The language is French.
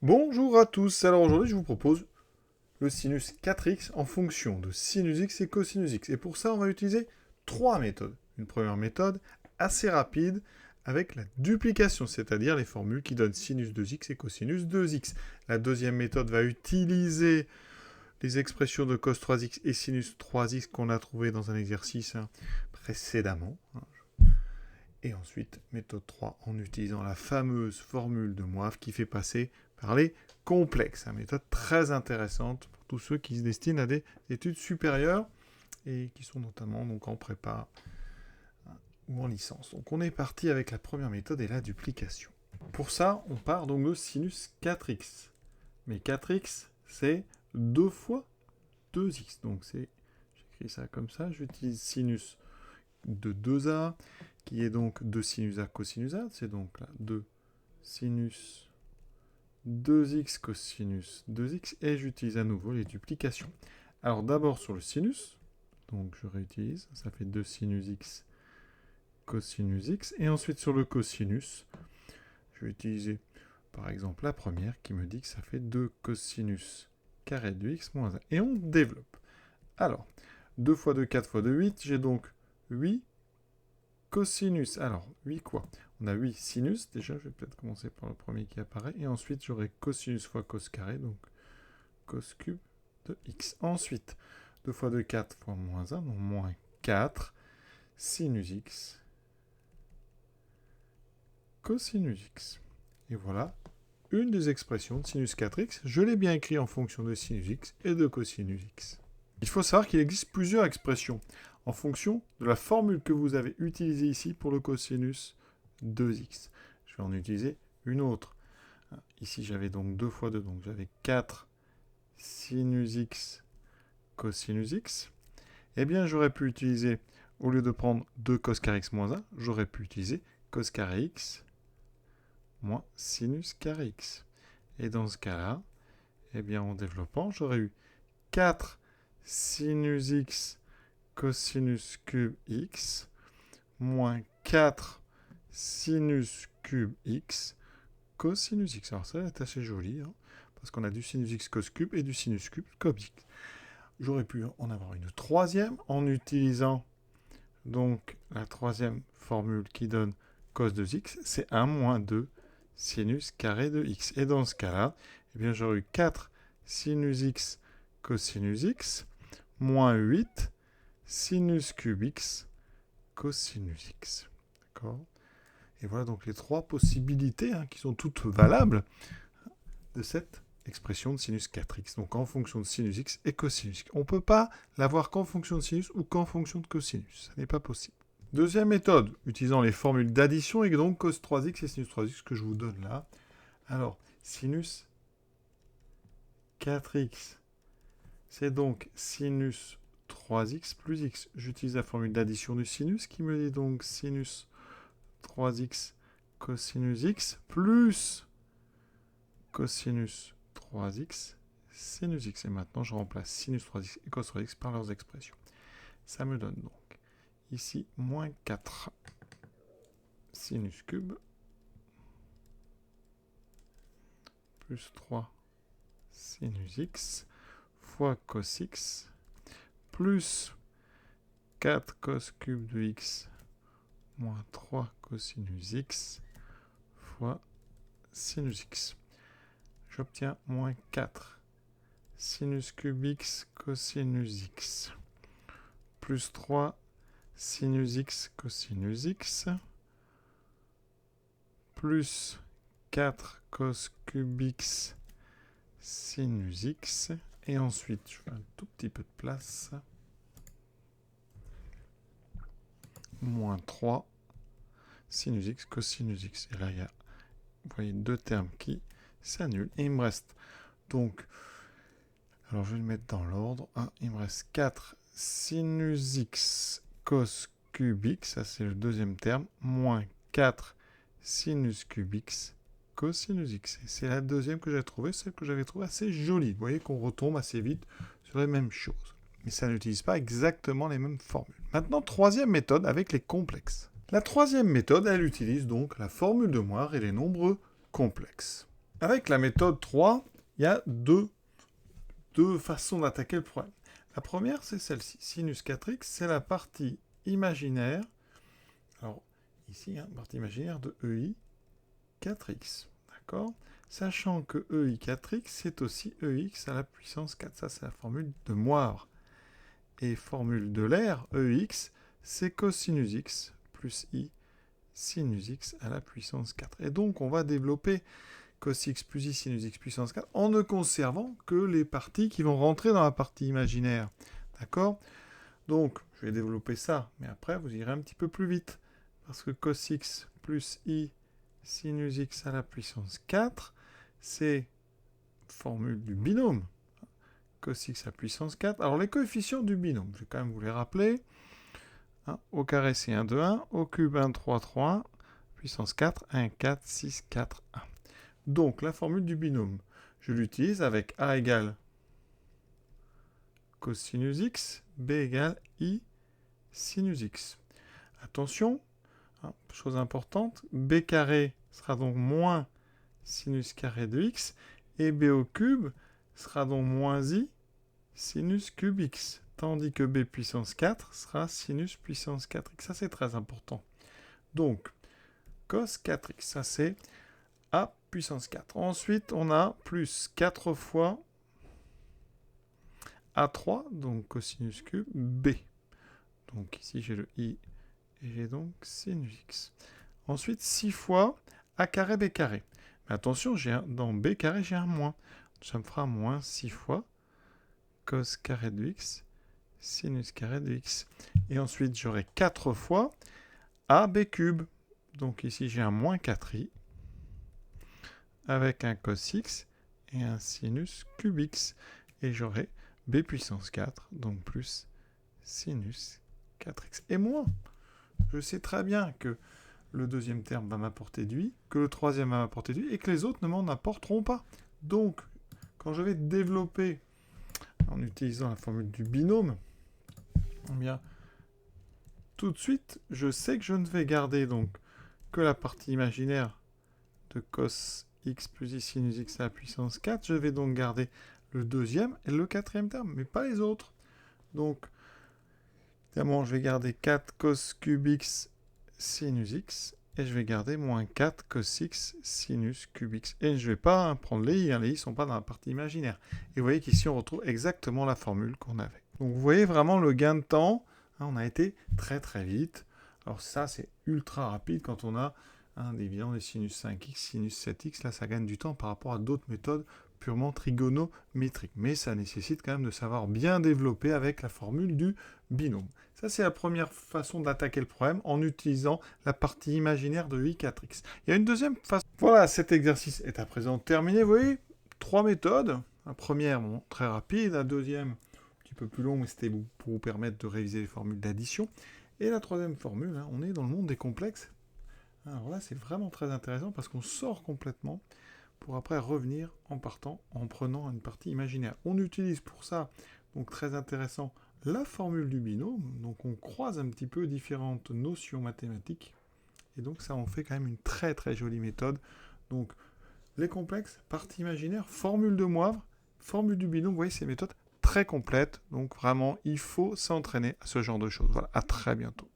Bonjour à tous, alors aujourd'hui je vous propose le sinus 4x en fonction de sinus x et cosinus x. Et pour ça on va utiliser trois méthodes. Une première méthode assez rapide avec la duplication, c'est-à-dire les formules qui donnent sinus 2x et cosinus 2x. La deuxième méthode va utiliser les expressions de cos 3x et sinus 3x qu'on a trouvées dans un exercice précédemment. Et ensuite, méthode 3, en utilisant la fameuse formule de Moivre qui fait passer par les complexes. Une méthode très intéressante pour tous ceux qui se destinent à des études supérieures et qui sont notamment donc, en prépa ou en licence. Donc on est parti avec la première méthode et la duplication. Pour ça, on part donc de sinus 4x. Mais 4x, c'est 2 fois 2x. Donc j'écris ça comme ça, j'utilise sinus de 2a, qui est donc 2 sinus a cosinus a, c'est donc là 2 sinus 2x cosinus 2x, et j'utilise à nouveau les duplications. Alors d'abord sur le sinus, donc je réutilise, ça fait 2 sinus x cosinus x, et ensuite sur le cosinus, je vais utiliser par exemple la première qui me dit que ça fait 2 cosinus carré de x moins 1, et on développe. Alors, 2 fois 2, 4 fois 2, 8, j'ai donc 8 cosinus. Alors, 8 quoi? On a 8 sinus, déjà, je vais peut-être commencer par le premier qui apparaît, et ensuite j'aurai cosinus fois cos carré, donc cos cube de x. Ensuite, 2 fois 2, 4 fois moins 1, donc moins 4 sinus x cosinus x. Et voilà une des expressions de sinus 4x. Je l'ai bien écrit en fonction de sinus x et de cosinus x. Il faut savoir qu'il existe plusieurs expressions en fonction de la formule que vous avez utilisée ici pour le cosinus 2x. Je vais en utiliser une autre. Ici, j'avais donc 2 fois 2, donc j'avais 4 sinus x cosinus x. Eh bien, j'aurais pu utiliser, au lieu de prendre 2 cos carré x moins 1, j'aurais pu utiliser cos carré x moins sinus carré x. Et dans ce cas-là, eh bien, en développant, j'aurais eu 4 sinus x cosinus cube x moins 4 sinus cube x cosinus x. Alors ça va être assez joli, parce qu'on a du sinus x cos cube et du sinus cube cos x. J'aurais pu en avoir une troisième en utilisant donc la troisième formule qui donne cos de x, c'est 1 moins 2 sinus carré de x. Et dans ce cas-là, eh bien, j'aurais eu 4 sinus x cosinus x moins 8 sinus cube x cosinus x. D'accord? Et voilà donc les trois possibilités qui sont toutes valables de cette expression de sinus 4x. Donc en fonction de sinus x et cosinus x. On ne peut pas l'avoir qu'en fonction de sinus ou qu'en fonction de cosinus. Ça n'est pas possible. Deuxième méthode, utilisant les formules d'addition et donc cos 3x et sinus 3x que je vous donne là. Alors, sinus 4x, c'est donc sinus 3x plus x. J'utilise la formule d'addition du sinus qui me dit donc sinus 3x cosinus x plus cosinus 3x sinus x. Et maintenant, je remplace sinus 3x et cos 3x par leurs expressions. Ça me donne donc ici moins 4 sinus cube plus 3 sinus x fois cos x plus 4 cos cube de x moins 3 cosinus x fois sinus x. J'obtiens moins 4 sinus cube x cosinus x plus 3 sinus x cosinus x plus 4 cos cube x sinus x. Et ensuite, je fais un tout petit peu de place. Moins 3 sinus x cosinus x. Et là, il y a, vous voyez, deux termes qui s'annulent. Et il me reste donc, alors je vais le mettre dans l'ordre. Il me reste 4 sinus x cos cube x, ça c'est le deuxième terme, moins 4 sinus cube x cosinus x. Et c'est la deuxième que j'ai trouvée, celle que j'avais trouvée assez jolie. Vous voyez qu'on retombe assez vite sur les mêmes choses. Mais ça n'utilise pas exactement les mêmes formules. Maintenant, troisième méthode avec les complexes. La troisième méthode, elle utilise donc la formule de Moivre et les nombres complexes. Avec la méthode 3, il y a deux façons d'attaquer le problème. La première, c'est celle-ci. Sinus 4x, c'est la partie imaginaire. Alors, ici, partie imaginaire de EI 4x. D'accord ? Sachant que EI 4x, c'est aussi EX à la puissance 4. Ça, c'est la formule de Moivre. Et formule de l'air, EX, c'est cosinus x plus I sinus x à la puissance 4. Et donc, on va développer cos x plus I sinus x puissance 4 en ne conservant que les parties qui vont rentrer dans la partie imaginaire. D'accord ? Donc, je vais développer ça, mais après, vous irez un petit peu plus vite. Parce que cos x plus I sinus x à la puissance 4, c'est formule du binôme. Cos x à la puissance 4. Alors, les coefficients du binôme, je vais quand même vous les rappeler. Au carré, c'est 1, 2, 1. Au cube, 1, 3, 3. Puissance 4, 1, 4, 6, 4, 1. Donc, la formule du binôme, je l'utilise avec A égale cosinus x, B égale I sinus x. Attention, chose importante, B carré sera donc moins sinus carré de x, et B au cube sera donc moins I sinus cube x, tandis que B puissance 4 sera sinus puissance 4x. Ça, c'est très important. Donc, cos 4x, ça c'est A puissance 4. Ensuite, on a plus 4 fois A3, donc cosinus cube B. Donc ici, j'ai le I et j'ai donc sinus x. Ensuite, 6 fois A carré B carré. Mais attention, dans B carré, j'ai un moins. Ça me fera moins 6 fois cos carré de x, sinus carré de x. Et ensuite, j'aurai 4 fois AB cube. Donc ici, j'ai un moins 4i avec un cos x et un sinus cube x. Et j'aurai b puissance 4, donc plus sinus 4x. Et moi, je sais très bien que le deuxième terme va m'apporter du i, que le troisième va m'apporter du i, et que les autres ne m'en apporteront pas. Donc, quand je vais développer, en utilisant la formule du binôme, eh bien, tout de suite, je sais que je ne vais garder donc que la partie imaginaire de cos x plus i sinus x à la puissance 4. Je vais donc garder le deuxième et le quatrième terme, mais pas les autres. Donc, évidemment, je vais garder 4 cos cube x sinus x, et je vais garder moins 4 cos x sinus cube x. Et je ne vais pas prendre les i, les i ne sont pas dans la partie imaginaire. Et vous voyez qu'ici, on retrouve exactement la formule qu'on avait. Donc, vous voyez vraiment le gain de temps. On a été très très vite. Alors ça, c'est ultra rapide quand on a évidemment des sinus 5x, sinus 7x. Là, ça gagne du temps par rapport à d'autres méthodes purement trigonométriques. Mais ça nécessite quand même de savoir bien développer avec la formule du binôme. Ça, c'est la première façon d'attaquer le problème en utilisant la partie imaginaire de i4x. Il y a une deuxième façon. Voilà, cet exercice est à présent terminé. Vous voyez, 3 méthodes. La première, bon, très rapide. La deuxième, un petit peu plus longue, mais c'était pour vous permettre de réviser les formules d'addition. Et la troisième formule, on est dans le monde des complexes. Alors là, c'est vraiment très intéressant parce qu'on sort complètement pour après revenir en partant, en prenant une partie imaginaire. On utilise pour ça, donc très intéressant, la formule du binôme. Donc on croise un petit peu différentes notions mathématiques. Et donc ça en fait quand même une très très jolie méthode. Donc les complexes, partie imaginaire, formule de Moivre, formule du binôme, vous voyez, ces méthodes très complètes. Donc vraiment, il faut s'entraîner à ce genre de choses. Voilà, à très bientôt.